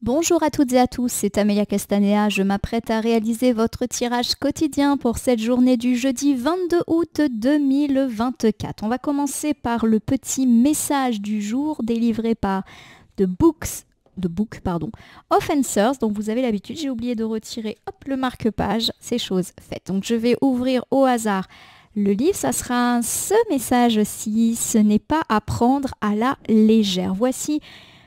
Bonjour à toutes et à tous, c'est Amelia Castanea. Je m'apprête à réaliser votre tirage quotidien pour cette journée du jeudi 22 août 2024. On va commencer par le petit message du jour délivré par The Book of Answers. Donc vous avez l'habitude, j'ai oublié de retirer le marque-page, c'est chose faite. Donc je vais ouvrir au hasard le livre, ça sera ce message-ci, ce n'est pas à prendre à la légère. Voici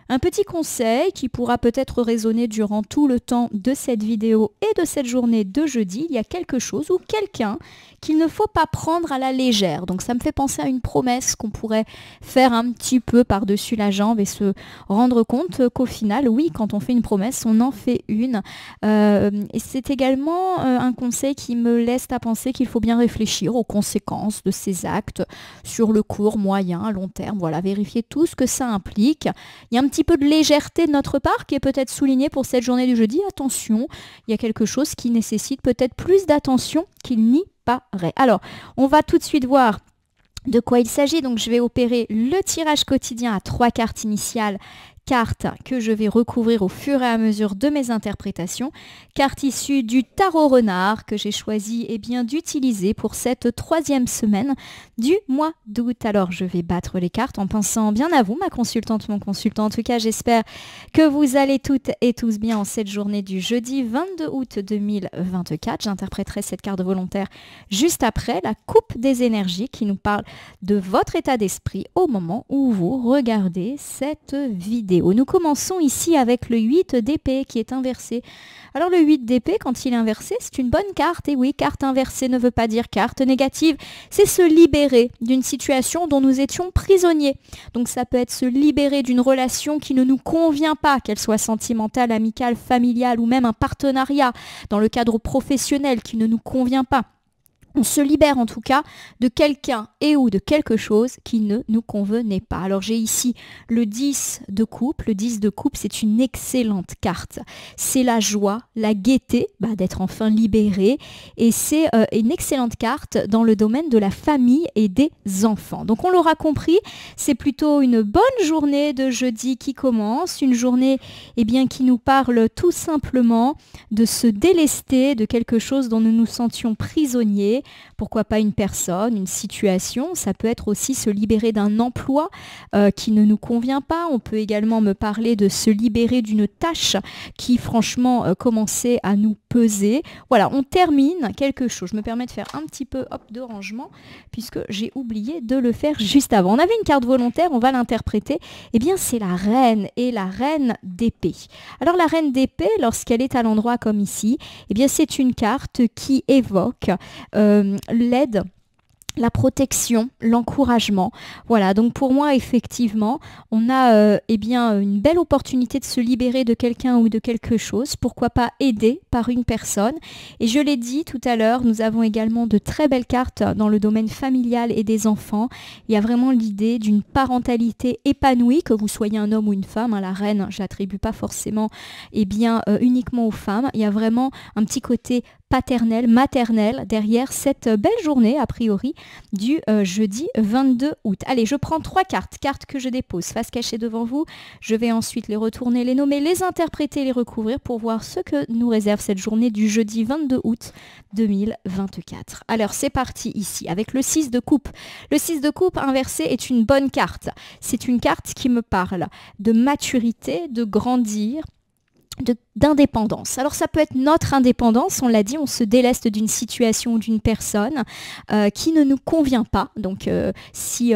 un petit conseil qui pourra peut-être résonner durant tout le temps de cette vidéo et de cette journée de jeudi. Il y a quelque chose ou quelqu'un qu'il ne faut pas prendre à la légère. Donc ça me fait penser à une promesse qu'on pourrait faire un petit peu par-dessus la jambe et se rendre compte qu'au final, oui, quand on fait une promesse, on en fait une. Et c'est également un conseil qui me laisse à penser qu'il faut bien réfléchir aux conséquences de ces actes sur le court, moyen, long terme. Voilà, vérifier tout ce que ça implique. Il y a un petit peu de légèreté de notre part qui est peut-être soulignée pour cette journée du jeudi. Attention, il y a quelque chose qui nécessite peut-être plus d'attention qu'il n'y paraît. Alors, on va tout de suite voir de quoi il s'agit. Donc, je vais opérer le tirage quotidien à 3 cartes initiales, cartes que je vais recouvrir au fur et à mesure de mes interprétations, carte issue du tarot renard que j'ai choisi d'utiliser pour cette 3e semaine du mois d'août. Alors je vais battre les cartes en pensant bien à vous, ma consultante, mon consultant. En tout cas, j'espère que vous allez toutes et tous bien en cette journée du jeudi 22 août 2024. J'interpréterai cette carte volontaire juste après, la coupe des énergies qui nous parle de votre état d'esprit au moment où vous regardez cette vidéo. Nous commençons ici avec le 8 d'épée qui est inversé. Alors le 8 d'épée, quand il est inversé, c'est une bonne carte. Et oui, carte inversée ne veut pas dire carte négative. C'est se libérer d'une situation dont nous étions prisonniers. Donc ça peut être se libérer d'une relation qui ne nous convient pas, qu'elle soit sentimentale, amicale, familiale ou même un partenariat dans le cadre professionnel qui ne nous convient pas. On se libère en tout cas de quelqu'un et ou de quelque chose qui ne nous convenait pas. Alors j'ai ici le 10 de coupe. Le 10 de coupe, c'est une excellente carte. C'est la joie, la gaieté d'être enfin libéré. Et c'est une excellente carte dans le domaine de la famille et des enfants. Donc on l'aura compris, c'est plutôt une bonne journée de jeudi qui commence. Une journée qui nous parle tout simplement de se délester de quelque chose dont nous nous sentions prisonniers. Pourquoi pas une personne, une situation. Ça peut être aussi se libérer d'un emploi qui ne nous convient pas. On peut également me parler de se libérer d'une tâche qui franchement commençait à nous peser. Voilà, on termine quelque chose. Je me permets de faire un petit peu de rangement puisque j'ai oublié de le faire juste avant. On avait une carte volontaire, on va l'interpréter. Eh bien, c'est la reine et la reine d'épée. Alors, la reine d'épée, lorsqu'elle est à l'endroit comme ici, eh bien, c'est une carte qui évoque l'aide, la protection, l'encouragement. Voilà, donc pour moi, effectivement, on a une belle opportunité de se libérer de quelqu'un ou de quelque chose. Pourquoi pas aider par une personne. Et je l'ai dit tout à l'heure, nous avons également de très belles cartes dans le domaine familial et des enfants. Il y a vraiment l'idée d'une parentalité épanouie, que vous soyez un homme ou une femme. La reine, je l'attribue pas forcément uniquement aux femmes. Il y a vraiment un petit côté paternel, maternel derrière cette belle journée, a priori, du jeudi 22 août. Allez, je prends 3 cartes que je dépose face cachée devant vous. Je vais ensuite les retourner, les nommer, les interpréter, les recouvrir pour voir ce que nous réserve cette journée du jeudi 22 août 2024. Alors, c'est parti ici avec le 6 de coupe. Le 6 de coupe inversé est une bonne carte. C'est une carte qui me parle de maturité, de grandir, d'indépendance. Alors ça peut être notre indépendance, on l'a dit, on se déleste d'une situation ou d'une personne qui ne nous convient pas. Donc si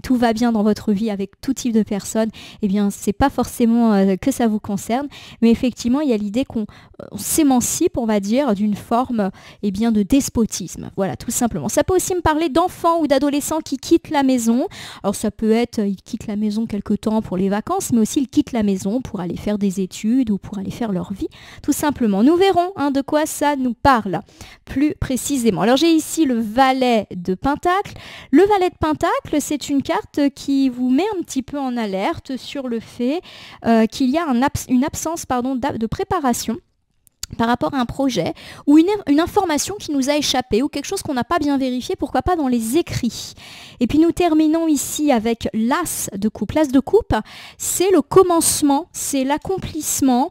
tout va bien dans votre vie avec tout type de personnes, eh bien c'est pas forcément que ça vous concerne, mais effectivement il y a l'idée qu'on s'émancipe, on va dire, d'une forme de despotisme. Voilà, tout simplement. Ça peut aussi me parler d'enfants ou d'adolescents qui quittent la maison. Alors ça peut être, ils quittent la maison quelque temps pour les vacances, mais aussi ils quittent la maison pour aller faire des études ou pour aller faire leur vie, tout simplement. Nous verrons de quoi ça nous parle plus précisément. Alors j'ai ici le valet de Pentacle. Le valet de Pentacle, c'est une carte qui vous met un petit peu en alerte sur le fait qu'il y a une absence de préparation par rapport à un projet ou une information qui nous a échappé ou quelque chose qu'on n'a pas bien vérifié, pourquoi pas dans les écrits. Et puis nous terminons ici avec l'as de coupe. L'as de coupe, c'est le commencement, c'est l'accomplissement,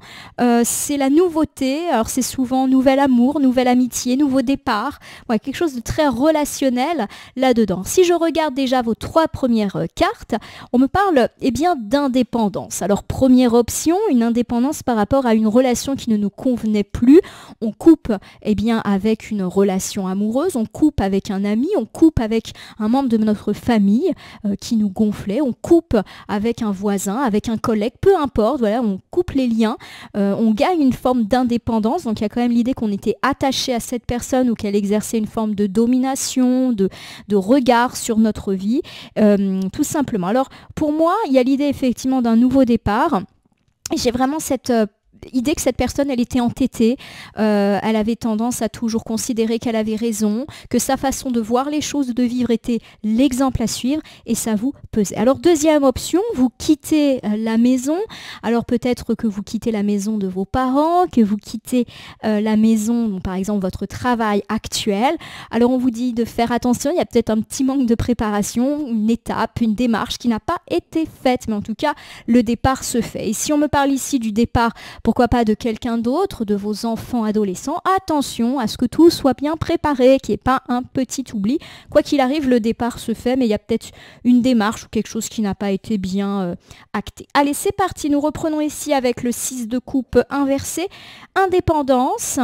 c'est la nouveauté. Alors c'est souvent nouvel amour, nouvelle amitié, nouveau départ, ouais, quelque chose de très relationnel là-dedans. Si je regarde déjà vos 3 premières cartes, on me parle bien d'indépendance. Alors première option, une indépendance par rapport à une relation qui ne nous convenait plus. On coupe bien avec une relation amoureuse, on coupe avec un ami, on coupe avec un membre de notre famille qui nous gonflait, on coupe avec un voisin, avec un collègue, peu importe, voilà, on coupe les liens, on gagne une forme d'indépendance, donc il y a quand même l'idée qu'on était attaché à cette personne ou qu'elle exerçait une forme de domination, de regard sur notre vie, tout simplement. Alors pour moi, il y a l'idée effectivement d'un nouveau départ. J'ai vraiment cette idée que cette personne, elle était entêtée, elle avait tendance à toujours considérer qu'elle avait raison, que sa façon de voir les choses, de vivre était l'exemple à suivre et ça vous pesait. Alors deuxième option, vous quittez la maison. Alors peut-être que vous quittez la maison de vos parents, que vous quittez la maison, donc par exemple votre travail actuel. Alors on vous dit de faire attention, il y a peut-être un petit manque de préparation, une étape, une démarche qui n'a pas été faite, mais en tout cas le départ se fait. Et si on me parle ici du départ, pourquoi pas de quelqu'un d'autre, de vos enfants, adolescents, attention à ce que tout soit bien préparé, qu'il n'y ait pas un petit oubli. Quoi qu'il arrive, le départ se fait, mais il y a peut-être une démarche ou quelque chose qui n'a pas été bien acté. Allez, c'est parti, nous reprenons ici avec le 6 de coupe inversé. Indépendance,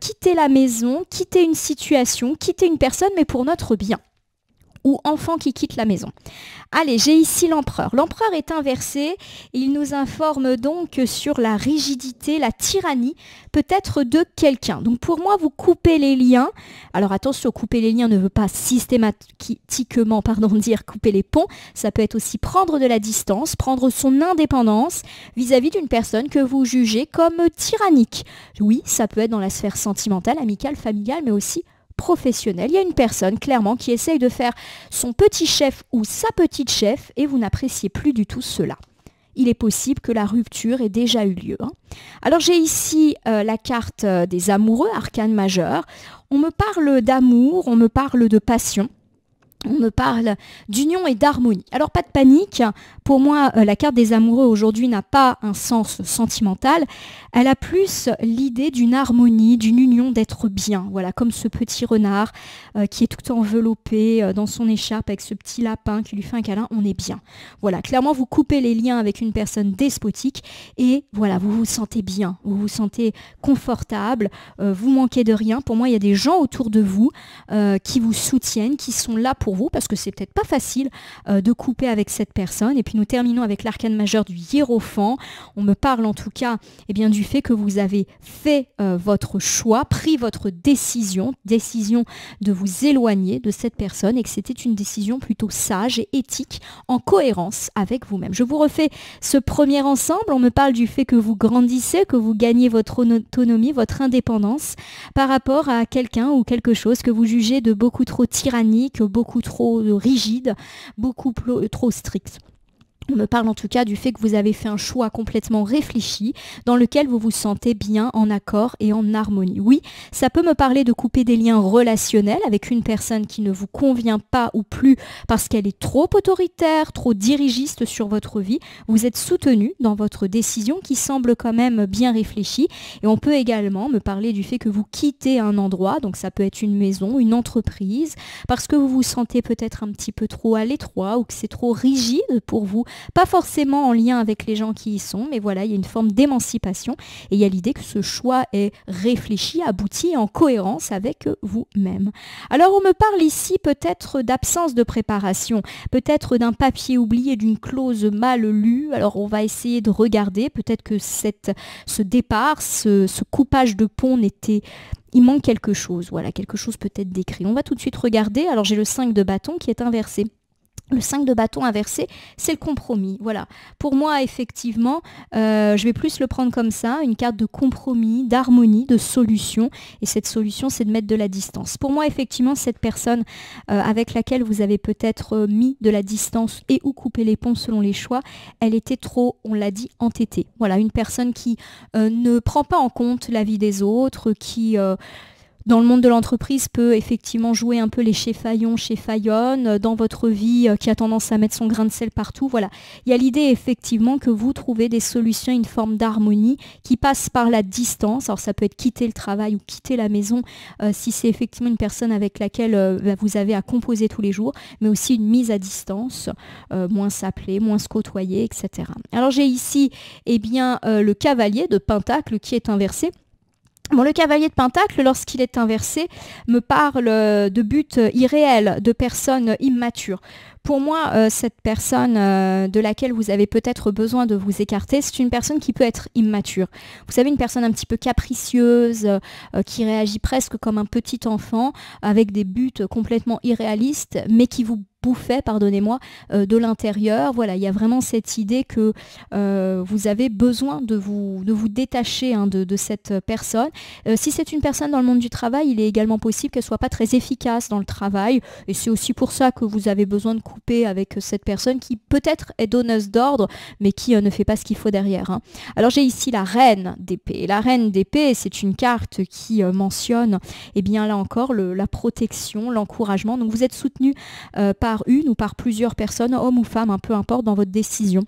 quitter la maison, quitter une situation, quitter une personne, mais pour notre bien. Ou enfant qui quitte la maison. Allez, j'ai ici l'empereur. L'empereur est inversé. Il nous informe donc sur la rigidité, la tyrannie, peut-être de quelqu'un. Donc pour moi, vous coupez les liens. Alors attention, couper les liens ne veut pas systématiquement dire couper les ponts. Ça peut être aussi prendre de la distance, prendre son indépendance vis-à-vis d'une personne que vous jugez comme tyrannique. Oui, ça peut être dans la sphère sentimentale, amicale, familiale, mais aussi professionnel. Il y a une personne clairement qui essaye de faire son petit chef ou sa petite chef et vous n'appréciez plus du tout cela. Il est possible que la rupture ait déjà eu lieu. Alors j'ai ici la carte des amoureux, arcane majeur. On me parle d'amour, on me parle de passion. On me parle d'union et d'harmonie. Alors pas de panique, pour moi la carte des amoureux aujourd'hui n'a pas un sens sentimental, elle a plus l'idée d'une harmonie, d'une union, d'être bien. Voilà, comme ce petit renard qui est tout enveloppé dans son écharpe avec ce petit lapin qui lui fait un câlin, on est bien. Voilà, clairement vous coupez les liens avec une personne despotique et voilà, vous vous sentez bien, vous vous sentez confortable, vous manquez de rien. Pour moi, il y a des gens autour de vous qui vous soutiennent, qui sont là pour vous, parce que c'est peut-être pas facile de couper avec cette personne. Et puis nous terminons avec l'arcane majeur du hiérophant. On me parle en tout cas du fait que vous avez fait votre choix, pris votre décision de vous éloigner de cette personne et que c'était une décision plutôt sage et éthique, en cohérence avec vous-même. Je vous refais ce premier ensemble. On me parle du fait que vous grandissez, que vous gagnez votre autonomie, votre indépendance par rapport à quelqu'un ou quelque chose que vous jugez de beaucoup trop tyrannique, beaucoup trop rigide, beaucoup trop strict. On me parle en tout cas du fait que vous avez fait un choix complètement réfléchi dans lequel vous vous sentez bien en accord et en harmonie. Oui, ça peut me parler de couper des liens relationnels avec une personne qui ne vous convient pas ou plus parce qu'elle est trop autoritaire, trop dirigiste sur votre vie. Vous êtes soutenu dans votre décision qui semble quand même bien réfléchie. Et on peut également me parler du fait que vous quittez un endroit, donc ça peut être une maison, une entreprise, parce que vous vous sentez peut-être un petit peu trop à l'étroit ou que c'est trop rigide pour vous. Pas forcément en lien avec les gens qui y sont, mais voilà, il y a une forme d'émancipation et il y a l'idée que ce choix est réfléchi, abouti et en cohérence avec vous-même. Alors on me parle ici peut-être d'absence de préparation, peut-être d'un papier oublié, d'une clause mal lue. Alors on va essayer de regarder, peut-être que ce départ, ce coupage de pont il manque quelque chose, voilà, quelque chose peut-être d'écrit. On va tout de suite regarder. Alors j'ai le 5 de bâton qui est inversé. Le 5 de bâton inversé, c'est le compromis. Voilà. Pour moi, effectivement, je vais plus le prendre comme ça, une carte de compromis, d'harmonie, de solution. Et cette solution, c'est de mettre de la distance. Pour moi, effectivement, cette personne avec laquelle vous avez peut-être mis de la distance et ou coupé les ponts selon les choix, elle était trop, on l'a dit, entêtée. Voilà, une personne qui ne prend pas en compte la vie des autres, qui dans le monde de l'entreprise peut effectivement jouer un peu les chéfaillons, chéfaillonnes dans votre vie, qui a tendance à mettre son grain de sel partout. Voilà. Il y a l'idée effectivement que vous trouvez des solutions, une forme d'harmonie qui passe par la distance. Alors ça peut être quitter le travail ou quitter la maison si c'est effectivement une personne avec laquelle vous avez à composer tous les jours, mais aussi une mise à distance, moins s'appeler, moins se côtoyer, etc. Alors j'ai ici le cavalier de Pentacle qui est inversé. Bon, le cavalier de Pentacle, lorsqu'il est inversé, me parle de buts irréels, de personnes immatures. Pour moi, cette personne de laquelle vous avez peut-être besoin de vous écarter, c'est une personne qui peut être immature. Vous savez, une personne un petit peu capricieuse, qui réagit presque comme un petit enfant, avec des buts complètement irréalistes, mais qui vous bouffait, pardonnez-moi, de l'intérieur. Voilà, il y a vraiment cette idée que vous avez besoin de vous détacher de cette personne. Si c'est une personne dans le monde du travail, il est également possible qu'elle ne soit pas très efficace dans le travail. Et c'est aussi pour ça que vous avez besoin de couper avec cette personne qui peut-être est donneuse d'ordre, mais qui ne fait pas ce qu'il faut derrière. Hein. Alors j'ai ici la reine d'épée. La reine d'épée, c'est une carte qui mentionne, eh bien là encore, la protection, l'encouragement. Donc vous êtes soutenu par une ou par plusieurs personnes, hommes ou femmes, peu importe, dans votre décision.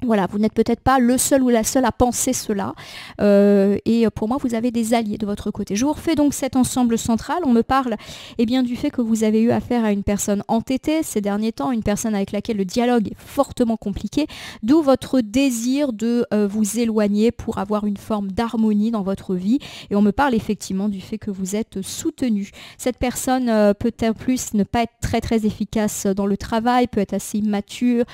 Voilà, vous n'êtes peut-être pas le seul ou la seule à penser cela. Et pour moi, vous avez des alliés de votre côté. Je vous refais donc cet ensemble central. On me parle du fait que vous avez eu affaire à une personne entêtée ces derniers temps, une personne avec laquelle le dialogue est fortement compliqué, d'où votre désir de vous éloigner pour avoir une forme d'harmonie dans votre vie. Et on me parle effectivement du fait que vous êtes soutenu. Cette personne peut en plus ne pas être très très efficace dans le travail, peut être assez immature,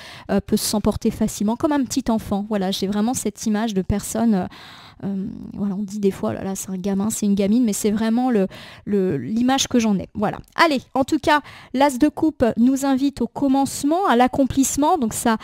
peut s'emporter facilement comme un petit enfant. Voilà, j'ai vraiment cette image de personne. Voilà, on dit des fois, là, c'est un gamin, c'est une gamine, mais c'est vraiment l'image que j'en ai. Voilà. Allez, en tout cas, l'As de coupe nous invite au commencement, à l'accomplissement. Donc ça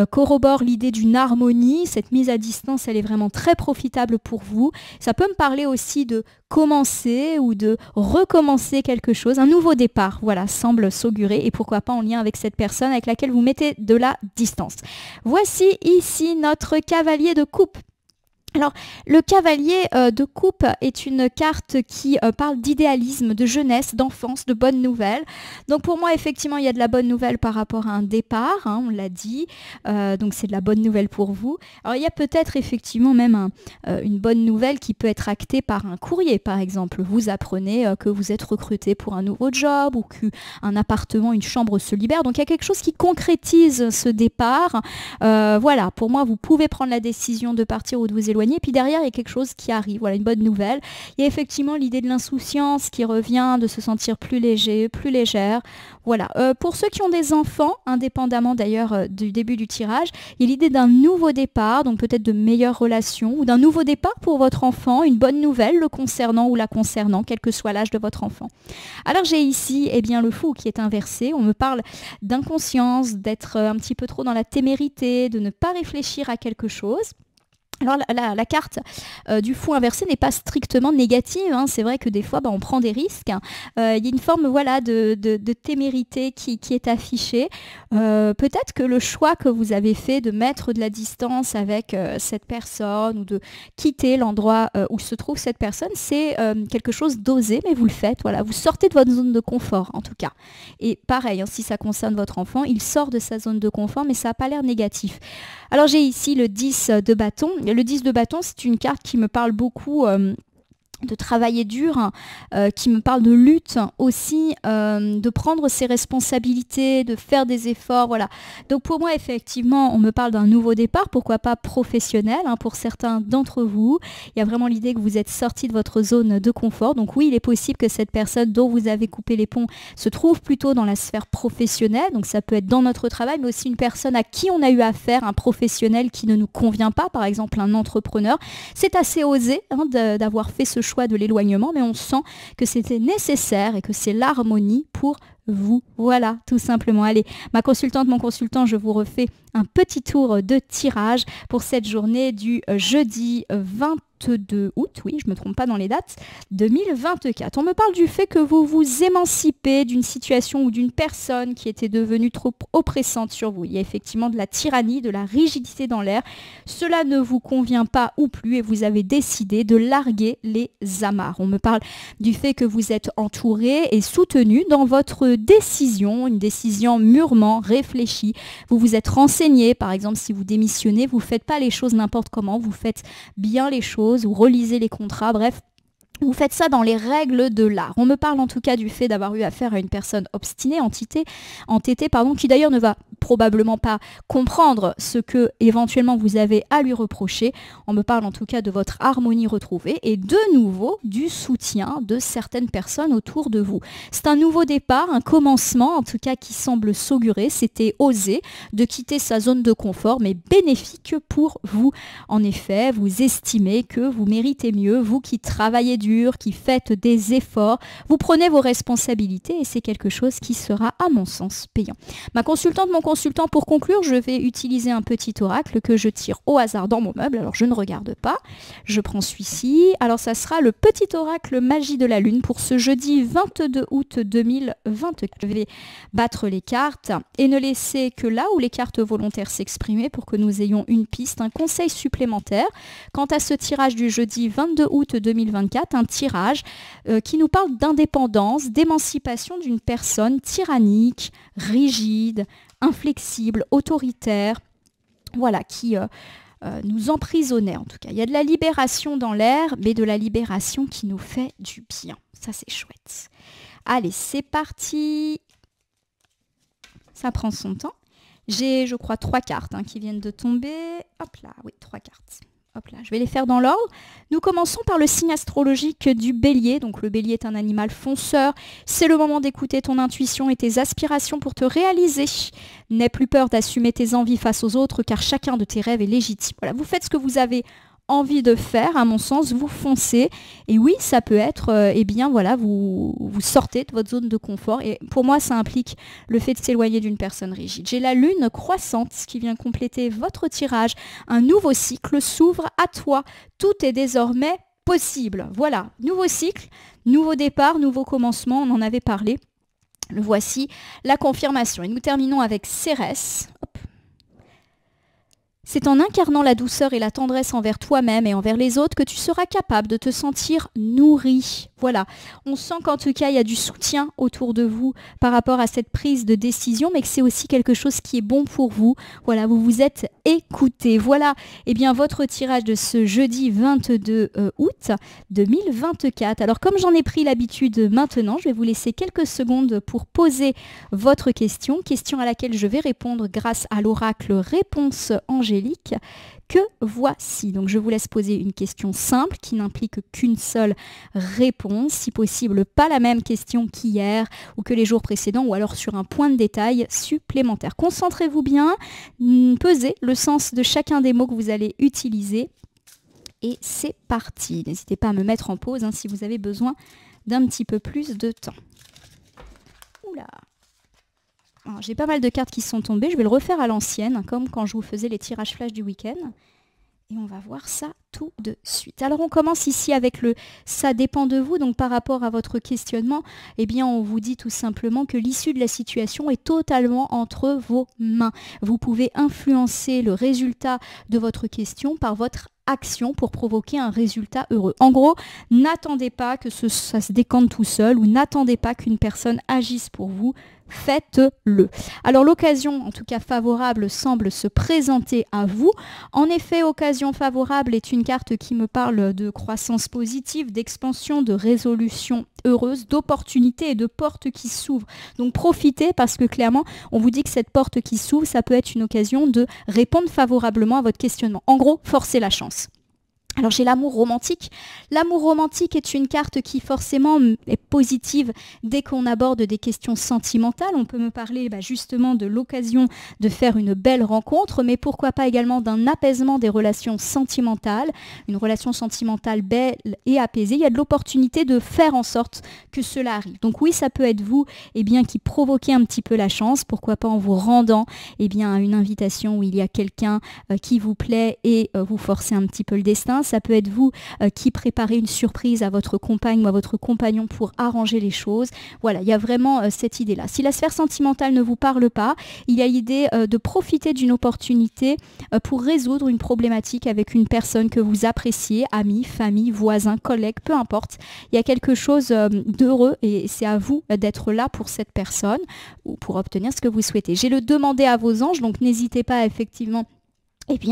corrobore l'idée d'une harmonie. Cette mise à distance, elle est vraiment très profitable pour vous. Ça peut me parler aussi de commencer ou de recommencer quelque chose. Un nouveau départ, voilà, semble s'augurer. Et pourquoi pas en lien avec cette personne avec laquelle vous mettez de la distance. Voici ici notre cavalier de coupe. Alors, le cavalier de coupe est une carte qui parle d'idéalisme, de jeunesse, d'enfance, de bonnes nouvelles. Donc pour moi, effectivement, il y a de la bonne nouvelle par rapport à un départ, hein, on l'a dit. Donc c'est de la bonne nouvelle pour vous. Alors il y a peut-être effectivement même une bonne nouvelle qui peut être actée par un courrier, par exemple. Vous apprenez que vous êtes recruté pour un nouveau job ou qu'un appartement, une chambre se libère. Donc il y a quelque chose qui concrétise ce départ. Voilà, pour moi, vous pouvez prendre la décision de partir ou de vous éloigner. Puis derrière, il y a quelque chose qui arrive. Voilà, une bonne nouvelle. Il y a effectivement l'idée de l'insouciance qui revient, de se sentir plus léger, plus légère. Voilà. Pour ceux qui ont des enfants, indépendamment d'ailleurs du début du tirage, il y a l'idée d'un nouveau départ, donc peut-être de meilleures relations, ou d'un nouveau départ pour votre enfant, une bonne nouvelle le concernant ou la concernant, quel que soit l'âge de votre enfant. Alors j'ai ici le fou qui est inversé. On me parle d'inconscience, d'être un petit peu trop dans la témérité, de ne pas réfléchir à quelque chose. Alors la carte du fou inversé n'est pas strictement négative, hein. C'est vrai que des fois on prend des risques. Il y a une forme de témérité qui est affichée. Peut-être que le choix que vous avez fait de mettre de la distance avec cette personne ou de quitter l'endroit où se trouve cette personne, c'est quelque chose d'osé, mais vous le faites. Voilà, vous sortez de votre zone de confort en tout cas. Et pareil, hein, si ça concerne votre enfant, il sort de sa zone de confort, mais ça n'a pas l'air négatif. Alors j'ai ici le 10 de bâton. Le 10 de bâton, c'est une carte qui me parle beaucoup de travailler dur, qui me parle de lutte aussi, de prendre ses responsabilités, de faire des efforts, voilà. Donc pour moi, effectivement, on me parle d'un nouveau départ, pourquoi pas professionnel, hein, pour certains d'entre vous. Il y a vraiment l'idée que vous êtes sorti de votre zone de confort. Donc oui, il est possible que cette personne dont vous avez coupé les ponts se trouve plutôt dans la sphère professionnelle. Donc ça peut être dans notre travail, mais aussi une personne à qui on a eu affaire, un professionnel qui ne nous convient pas, par exemple un entrepreneur. C'est assez osé hein, d'avoir fait ce choix de l'éloignement, mais on sent que c'était nécessaire et que c'est l'harmonie pour vous. Voilà, tout simplement. Allez, ma consultante, mon consultant, je vous refais un petit tour de tirage pour cette journée du jeudi 22 août, oui, je ne me trompe pas dans les dates, 2024. On me parle du fait que vous vous émancipez d'une situation ou d'une personne qui était devenue trop oppressante sur vous. Il y a effectivement de la tyrannie, de la rigidité dans l'air. Cela ne vous convient pas ou plus et vous avez décidé de larguer les amarres. On me parle du fait que vous êtes entouré et soutenu dans votre décision, une décision mûrement réfléchie. Vous vous êtes renseigné, par exemple, si vous démissionnez, vous ne faites pas les choses n'importe comment, vous faites bien les choses, vous relisez les contrats, bref. Vous faites ça dans les règles de l'art. On me parle en tout cas du fait d'avoir eu affaire à une personne obstinée, entêtée, qui d'ailleurs ne va probablement pas comprendre ce que éventuellement vous avez à lui reprocher. On me parle en tout cas de votre harmonie retrouvée et de nouveau du soutien de certaines personnes autour de vous. C'est un nouveau départ, un commencement en tout cas qui semble s'augurer. C'était osé de quitter sa zone de confort mais bénéfique pour vous. En effet, vous estimez que vous méritez mieux, vous qui travaillez dur, qui faites des efforts, vous prenez vos responsabilités et c'est quelque chose qui sera à mon sens payant. Ma consultante, mon consultant, pour conclure, je vais utiliser un petit oracle que je tire au hasard dans mon meuble. Alors je ne regarde pas, je prends celui-ci. Alors ça sera le petit oracle magie de la lune pour ce jeudi 22 août 2024. Je vais battre les cartes et ne laisser que là où les cartes volontaires s'exprimer pour que nous ayons une piste, un conseil supplémentaire. Quant à ce tirage du jeudi 22 août 2024, un tirage qui nous parle d'indépendance, d'émancipation d'une personne tyrannique, rigide, inflexible, autoritaire, voilà, qui nous emprisonnait en tout cas. Il y a de la libération dans l'air, mais de la libération qui nous fait du bien. Ça, c'est chouette. Allez, c'est parti. Ça prend son temps. J'ai, je crois, 3 cartes qui viennent de tomber. Hop là, oui, 3 cartes. Hop là, je vais les faire dans l'ordre. Nous commençons par le signe astrologique du bélier. Donc le bélier est un animal fonceur. C'est le moment d'écouter ton intuition et tes aspirations pour te réaliser. N'aie plus peur d'assumer tes envies face aux autres car chacun de tes rêves est légitime. Voilà, vous faites ce que vous avez envie de faire, à mon sens, vous foncez. Et oui, ça peut être, eh bien voilà, vous sortez de votre zone de confort. Et pour moi, ça implique le fait de s'éloigner d'une personne rigide. J'ai la lune croissante qui vient compléter votre tirage. Un nouveau cycle s'ouvre à toi. Tout est désormais possible. Voilà, nouveau cycle, nouveau départ, nouveau commencement, on en avait parlé. Le voici, la confirmation. Et nous terminons avec Cérès. Hop. C'est en incarnant la douceur et la tendresse envers toi-même et envers les autres que tu seras capable de te sentir nourri. Voilà, on sent qu'en tout cas, il y a du soutien autour de vous par rapport à cette prise de décision, mais que c'est aussi quelque chose qui est bon pour vous. Voilà, vous vous êtes écouté. Voilà, eh bien, votre tirage de ce jeudi 22 août 2024. Alors, comme j'en ai pris l'habitude maintenant, je vais vous laisser quelques secondes pour poser votre question à laquelle je vais répondre grâce à l'oracle Réponse Angélique que voici. Donc je vous laisse poser une question simple qui n'implique qu'une seule réponse, si possible pas la même question qu'hier ou que les jours précédents ou alors sur un point de détail supplémentaire. Concentrez-vous bien, pesez le sens de chacun des mots que vous allez utiliser et c'est parti. N'hésitez pas à me mettre en pause si vous avez besoin d'un petit peu plus de temps. Oula. J'ai pas mal de cartes qui sont tombées, je vais le refaire à l'ancienne, comme quand je vous faisais les tirages flash du week-end. Et on va voir ça tout de suite. Alors on commence ici avec le « ça dépend de vous ». Donc par rapport à votre questionnement, eh bien on vous dit tout simplement que l'issue de la situation est totalement entre vos mains. Vous pouvez influencer le résultat de votre question par votre action pour provoquer un résultat heureux. En gros, n'attendez pas que ça se décante tout seul ou n'attendez pas qu'une personne agisse pour vous. Faites-le. Alors l'occasion, en tout cas favorable, semble se présenter à vous. En effet, occasion favorable est une carte qui me parle de croissance positive, d'expansion, de résolution heureuse, d'opportunités et de portes qui s'ouvrent. Donc profitez parce que clairement, on vous dit que cette porte qui s'ouvre, ça peut être une occasion de répondre favorablement à votre questionnement. En gros, forcez la chance. Alors j'ai l'amour romantique. L'amour romantique est une carte qui forcément est positive dès qu'on aborde des questions sentimentales. On peut me parler justement de l'occasion de faire une belle rencontre, mais pourquoi pas également d'un apaisement des relations sentimentales. Une relation sentimentale belle et apaisée. Il y a de l'opportunité de faire en sorte que cela arrive. Donc oui, ça peut être vous qui provoquez un petit peu la chance. Pourquoi pas en vous rendant à une invitation où il y a quelqu'un qui vous plaît et vous forcez un petit peu le destin. Ça peut être vous qui préparez une surprise à votre compagne ou à votre compagnon pour arranger les choses. Voilà, il y a vraiment cette idée-là. Si la sphère sentimentale ne vous parle pas, il y a l'idée de profiter d'une opportunité pour résoudre une problématique avec une personne que vous appréciez, amis, famille, voisins, collègues, peu importe. Il y a quelque chose d'heureux et c'est à vous d'être là pour cette personne ou pour obtenir ce que vous souhaitez. J'ai le demandé à vos anges, donc n'hésitez pas effectivement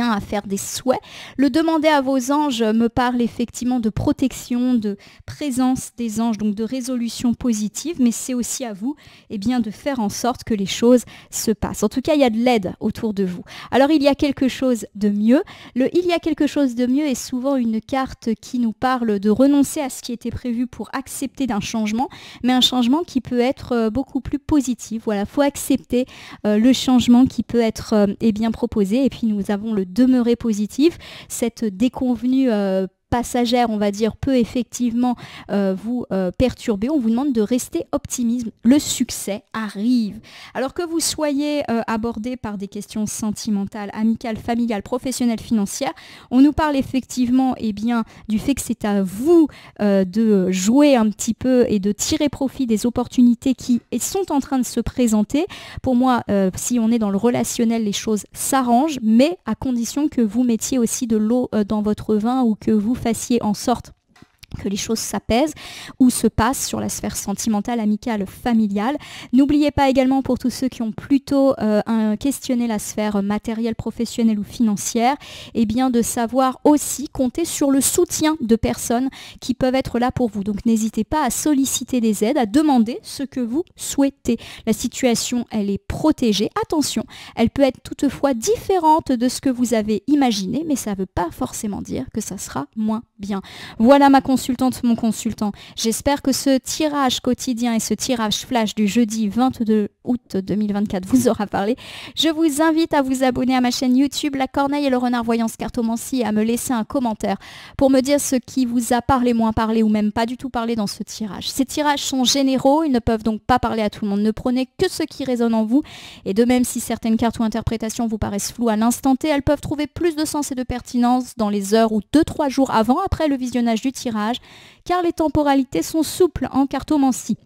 à faire des souhaits. Le demander à vos anges me parle effectivement de protection, de présence des anges, donc de résolution positive, mais c'est aussi à vous de faire en sorte que les choses se passent. En tout cas, il y a de l'aide autour de vous. Alors, il y a quelque chose de mieux. Il y a quelque chose de mieux est souvent une carte qui nous parle de renoncer à ce qui était prévu pour accepter d'un changement, mais un changement qui peut être beaucoup plus positif. Voilà, il faut accepter le changement qui peut être proposé. Et puis, nous avons le demeurer positif, cette déconvenue passagère, on va dire, peut effectivement vous perturber. On vous demande de rester optimiste. Le succès arrive. Alors que vous soyez abordé par des questions sentimentales, amicales, familiales, professionnelles, financières, on nous parle effectivement du fait que c'est à vous de jouer un petit peu et de tirer profit des opportunités qui sont en train de se présenter. Pour moi, si on est dans le relationnel, les choses s'arrangent, mais à condition que vous mettiez aussi de l'eau dans votre vin ou que vous fassiez en sorte que les choses s'apaisent ou se passent sur la sphère sentimentale, amicale, familiale. N'oubliez pas également pour tous ceux qui ont plutôt questionné la sphère matérielle, professionnelle ou financière, de savoir aussi compter sur le soutien de personnes qui peuvent être là pour vous. Donc n'hésitez pas à solliciter des aides, à demander ce que vous souhaitez. La situation, elle est protégée. Attention, elle peut être toutefois différente de ce que vous avez imaginé, mais ça ne veut pas forcément dire que ça sera moins bien. Voilà ma consultante, mon consultant. J'espère que ce tirage quotidien et ce tirage flash du jeudi 22 août 2024 vous aura parlé. Je vous invite à vous abonner à ma chaîne YouTube La Corneille et le Renard Voyance Cartomancie et à me laisser un commentaire pour me dire ce qui vous a parlé, moins parlé ou même pas du tout parlé dans ce tirage. Ces tirages sont généraux, ils ne peuvent donc pas parler à tout le monde. Ne prenez que ce qui résonne en vous et de même si certaines cartes ou interprétations vous paraissent floues à l'instant T, elles peuvent trouver plus de sens et de pertinence dans les heures ou 2-3 jours après le visionnage du tirage, car les temporalités sont souples en cartomancie.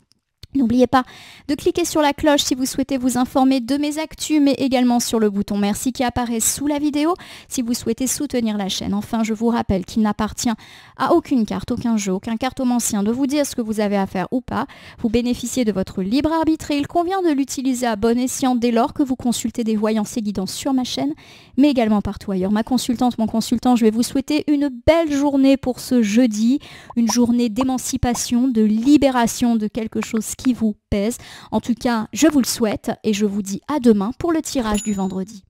N'oubliez pas de cliquer sur la cloche si vous souhaitez vous informer de mes actus, mais également sur le bouton merci qui apparaît sous la vidéo si vous souhaitez soutenir la chaîne. Enfin, je vous rappelle qu'il n'appartient à aucune carte, aucun jeu, aucun cartomancien de vous dire ce que vous avez à faire ou pas. Vous bénéficiez de votre libre arbitre et il convient de l'utiliser à bon escient dès lors que vous consultez des voyances et guidances sur ma chaîne, mais également partout ailleurs. Ma consultante, mon consultant, je vais vous souhaiter une belle journée pour ce jeudi, une journée d'émancipation, de libération de quelque chose qui vous pèse. En tout cas, je vous le souhaite et je vous dis à demain pour le tirage du vendredi.